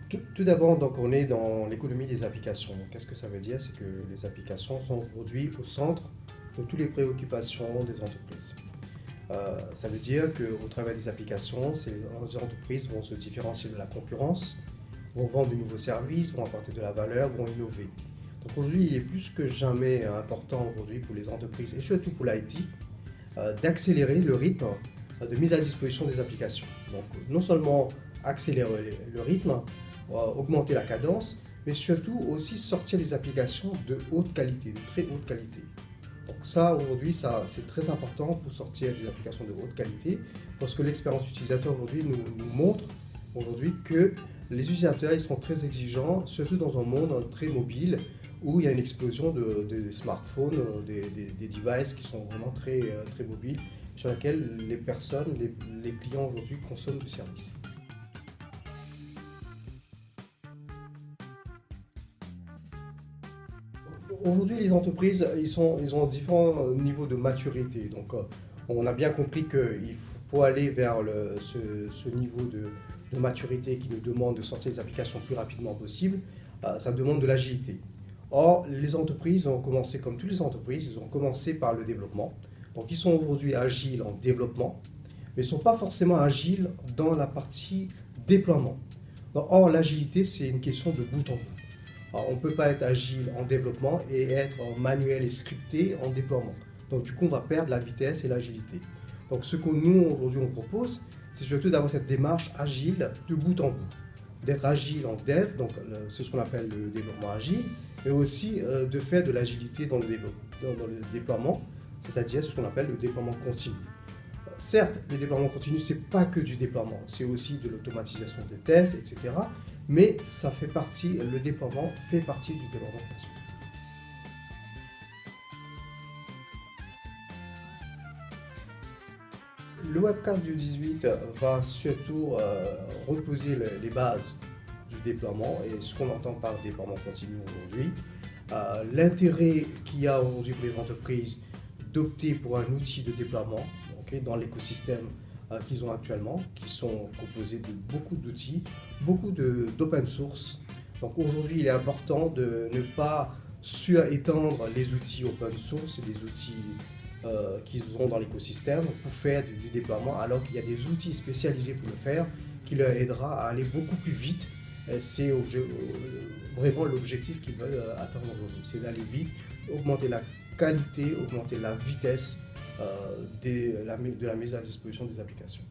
Tout d'abord, donc, on est dans l'économie des applications. Qu'est-ce que ça veut dire? C'est que les applications sont aujourd'hui au centre de toutes les préoccupations des entreprises. Ça veut dire qu'au travers des applications, les entreprises vont se différencier de la concurrence, vont vendre de nouveaux services, vont apporter de la valeur, vont innover. Donc aujourd'hui, il est plus que jamais important aujourd'hui pour les entreprises et surtout pour l'IT d'accélérer le rythme de mise à disposition des applications. Donc non seulement accélérer le rythme, augmenter la cadence, mais surtout aussi sortir des applications de haute qualité, de très haute qualité. Donc ça, aujourd'hui, c'est très important pour sortir des applications de haute qualité, parce que l'expérience utilisateur aujourd'hui nous montre aujourd'hui que les utilisateurs ils sont très exigeants, surtout dans un monde très mobile, où il y a une explosion de smartphones, des devices qui sont vraiment très mobiles, sur lesquels les personnes, les clients aujourd'hui consomment du service. Aujourd'hui, les entreprises, ils ont différents niveaux de maturité. Donc, on a bien compris qu'il faut aller vers ce niveau de maturité qui nous demande de sortir les applications le plus rapidement possible. Ça demande de l'agilité. Or, les entreprises ont commencé, comme toutes les entreprises, ils ont commencé par le développement. Donc, ils sont aujourd'hui agiles en développement, mais ils ne sont pas forcément agiles dans la partie déploiement. Or, l'agilité, c'est une question de bout en bout. Alors, on ne peut pas être agile en développement et être en manuel et scripté en déploiement. Donc du coup, on va perdre la vitesse et l'agilité. Donc ce que nous, aujourd'hui, on propose, c'est surtout d'avoir cette démarche agile de bout en bout. D'être agile en dev, donc c'est ce qu'on appelle le développement agile, mais aussi de faire de l'agilité dans dans le déploiement, c'est-à-dire ce qu'on appelle le déploiement continu. Certes, le déploiement continu, c'est pas que du déploiement, c'est aussi de l'automatisation des tests, etc. Mais ça fait partie, le déploiement fait partie du développement continu. Le webcast du 18 va surtout reposer les bases du déploiement et ce qu'on entend par déploiement continu aujourd'hui. L'intérêt qu'il y a aujourd'hui pour les entreprises d'opter pour un outil de déploiement dans l'écosystème qu'ils ont actuellement, qui sont composés de beaucoup d'outils, beaucoup d'open source. Donc aujourd'hui, il est important de ne pas surétendre les outils open source et les outils qu'ils ont dans l'écosystème pour faire du déploiement, alors qu'il y a des outils spécialisés pour le faire, qui leur aidera à aller beaucoup plus vite. C'est vraiment l'objectif qu'ils veulent atteindre aujourd'hui, c'est d'aller vite, augmenter la qualité, augmenter la vitesse de la mise à disposition des applications.